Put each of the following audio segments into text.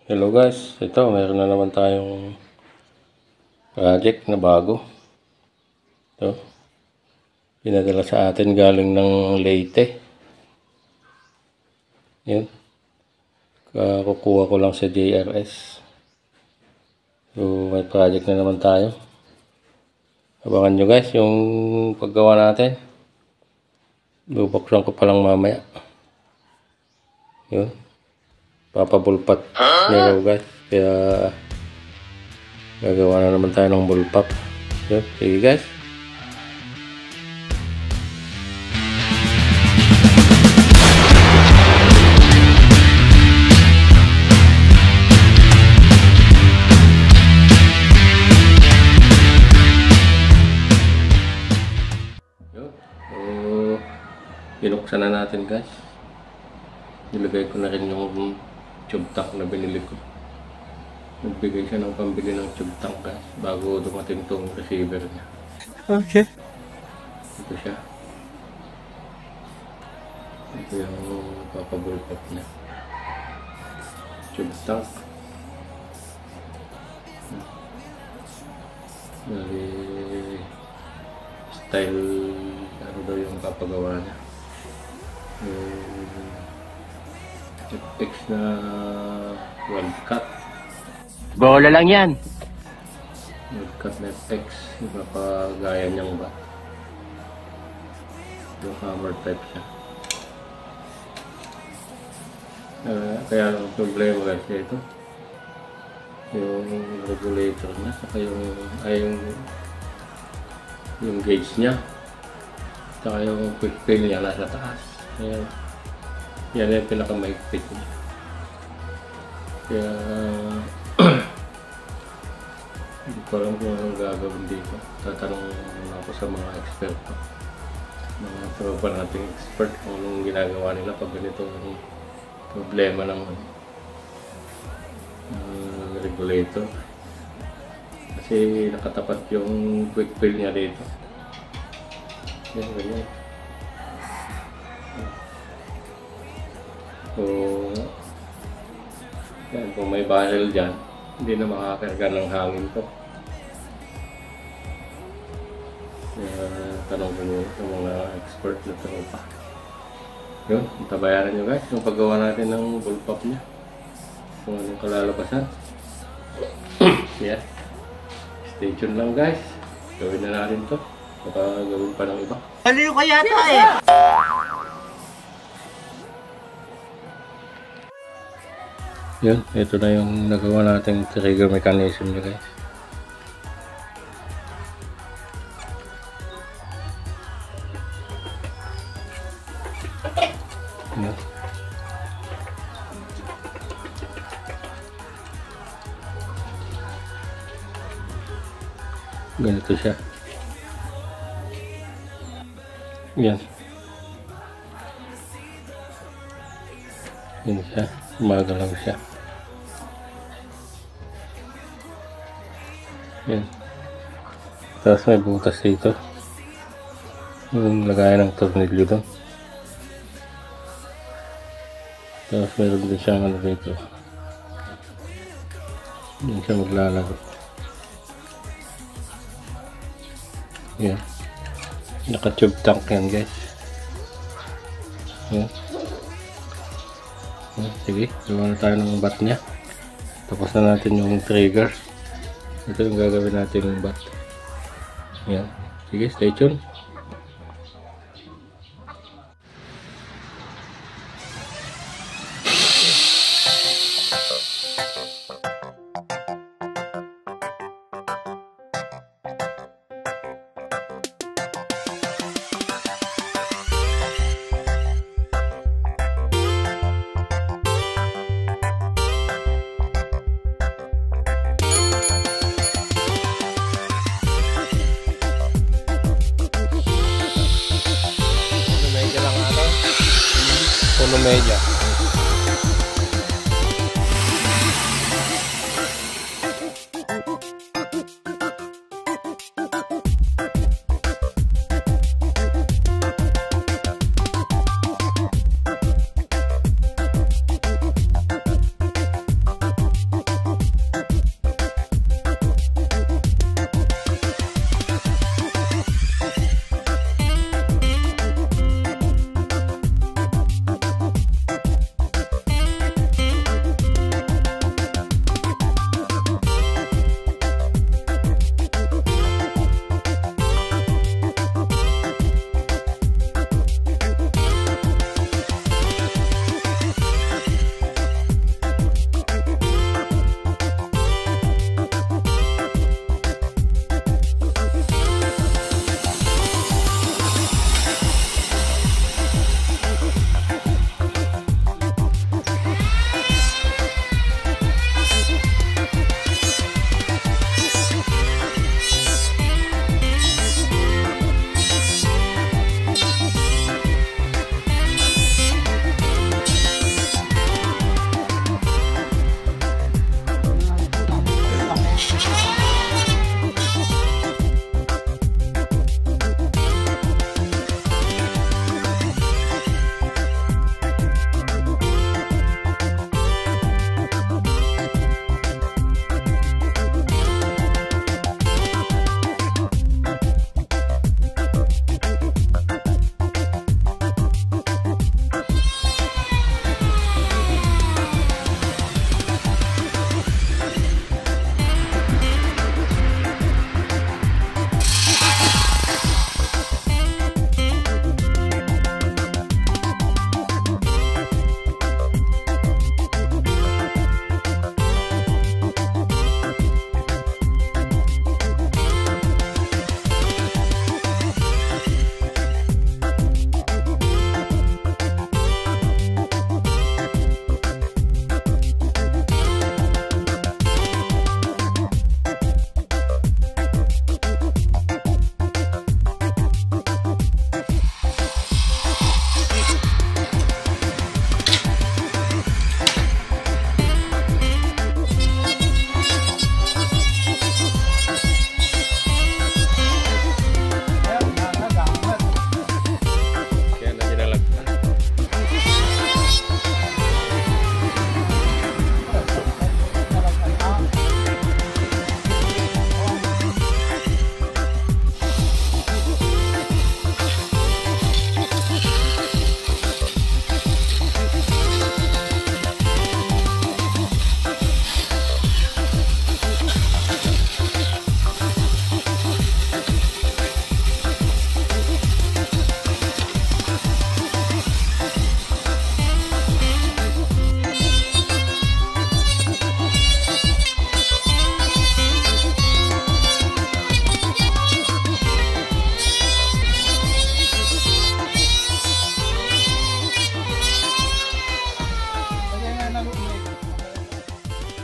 Hello guys, ito meron na naman tayong project na bago. Ito, pinadala sa atin galing ng Leyte. Yun, kukuha ko lang sa JRS. So may project na naman tayo. Abangan nyo guys yung paggawa natin. Bubuksan ko pa lang mamaya. Yun, papabulpat niya raw guys, kaya gagawa na naman tayo ng bulpap. Yun, sige guys. Yun, so binuksan na natin guys. Nilagay ko na rin yung tube tank na binili ko. Nagbigay siya ng pambili ng tube tank guys bago dumating tong receiver niya. Okay. Ito siya. Ito yung papabulpap niya. Tube tank. Bali style ano daw yung papagawa niya. FX na World Cut. Bola lang yan. World Cut na FX. Napagaya niyang ba? Yung hammer type siya. Kaya ang problema guys ito. Yung regulator niya. Saka yung gauge niya. Saka yung quick fill niya nasa taas. Ayan. Yan yung pinakamaigpit niya. Kaya hindi ko alam kung anong gagawin dito. Tatanong ako sa mga expert pa. Mga tropa nating expert kung anong ginagawa nila pag ganito ang problema ng regulator. Kasi nakatapat yung quick fill niya dito. Yan, ganyan. So, yan, kung may barrel dyan, hindi na makakarga ng hangin to. Tanong ko nyo sa mga expert na tropa. Yun, tabayaran nyo guys yung paggawa natin ng bullpup nya. Kung anong kalalabasan. Yeah. Stay tuned lang guys. Gawin na natin to. Baka gawin pa ng iba. Aliw ka yata eh. Yun, ito na yung nagawa nating trigger mechanism niya guys. Yun. Ganito siya. Yan. Yan siya. Magalaw siya. Yan. Tapos may butas dito. Yung lagayan ng tornilyo doon. Tapos meron din siyang ano dito. Yan siya maglalago. Yan. Naka-tube tank yan guys. Yan. Sige, gawa na tayo ng bat nya. Tapos na natin yung trigger. Ito yung gagawin natin yung bat. Yan. Sige, stay tuned. Puno media.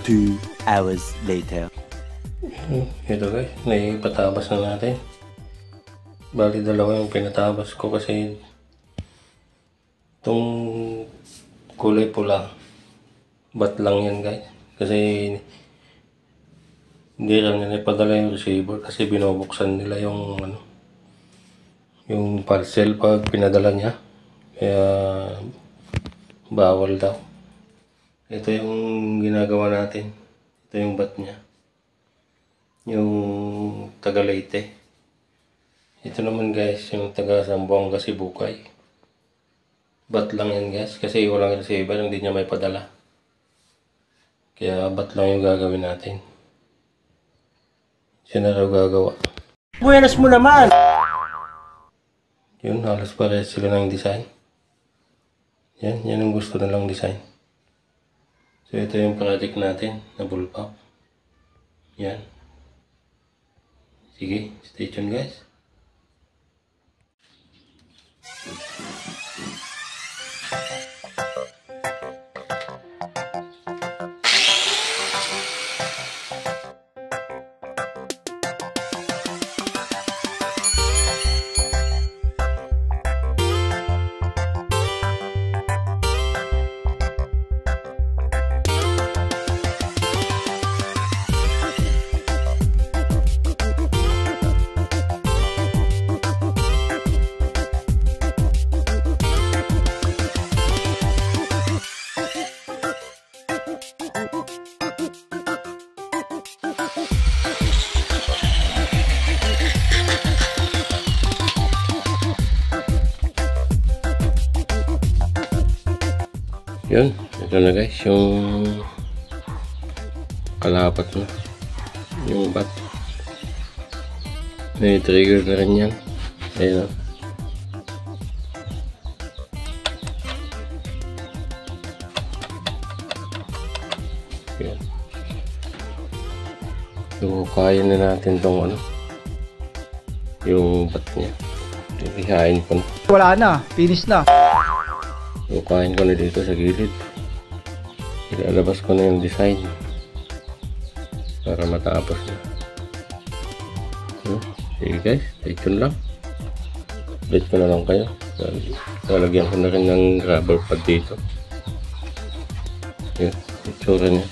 2 hours later. Ito guys, naipatabas na natin. Bali dalawa yung pinatabas ko kasi itong kulay pula bat lang yan guys. Kasi hindi lang nila ipadala yung receiver kasi binubuksan nila yung yung parcel pag pinadala niya. Kaya bawal daw. Ito yung ginagawa natin. Ito yung bat niya. Yung taga Leyte. Ito naman guys, yung taga Zamboanga, Sibukay. Bat lang yan guys, kasi walang receiver, hindi niya may padala. Kaya bat lang yung gagawin natin. Siya na raw gagawa. Buenas mo naman! Yun, halos parehas sila ng design. Yan yung gusto nilang design. So ito yung project natin na bullpup. Yan. Sige, stay tuned guys. Yun, ito na guys, yung kalapat na yung bat. May trigger na rin yan. Ayun o. Yun. So, kaya na natin tong yung bat niya. Ihain ko na. Wala na, finish na. Bukain ko na dito sa gilid. Ilalabas ko na yung design para matapos na. Sige guys, stay tuned lang. Update ko na lang kayo. Lalagyan ko na rin ng rubber pad dito. Yun, itsura niya.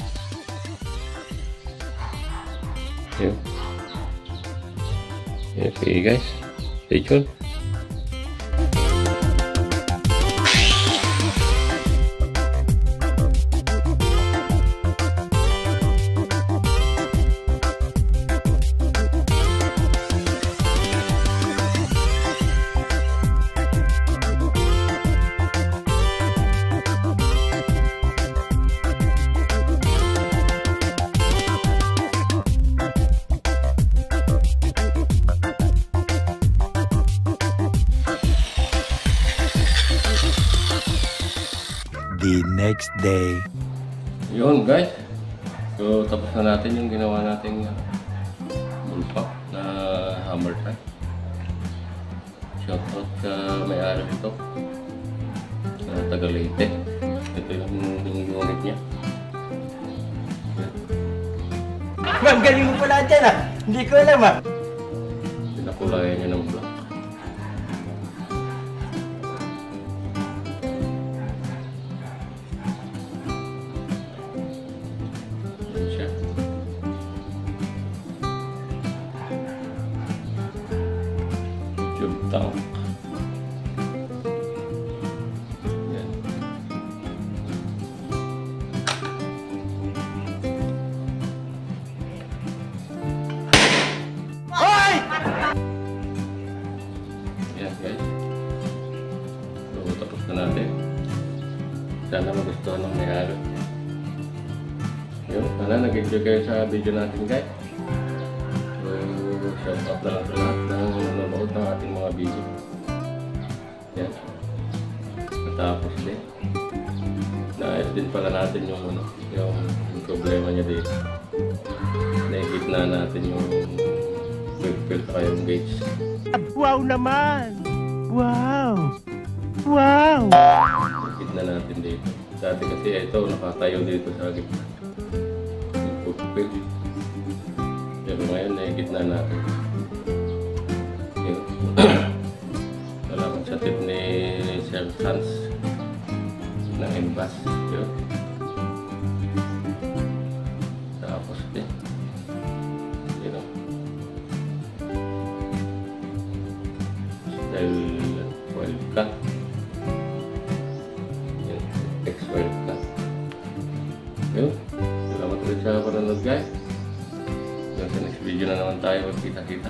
Yun. Sige guys, stay tuned. The next day. Yun guys, so tapos na natin yung ginawa nating bullpup na hammer time. Shoutout sa may-ari ito sa taga Leyte. Ito yung unit niya. Ma'am, galing mo pala dyan ah. Hindi ko alam ah. Pinakulayan niya ng block. Tank. Yan. Hoy! Yan guys. So tapos na natin. Sana magustuhan ng may-ari. Yun, sana nag-enjoy kayo sa video natin guys. Shout out na lang sa lahat ng nanonood ng ating mga video. Yan. Natapos din. Naayos din pala natin yung problema niya dito. Naikit na natin yung quick fill yung gauge. Wow naman! Wow! Wow! Naikit na natin dito. Dati kasi ito nakatayo dito sa gitna. upil. Pero ngayon ay gitna natin. Yun. Salamat sa tip ni Sir Hans ng Envas. Yun. Tapos din. Yun o. Dahil oil ka. Yun. Ex-oil ka. Yun. Salamat ulit sa panonood guys. Sa next video na naman tayo magkita-kita.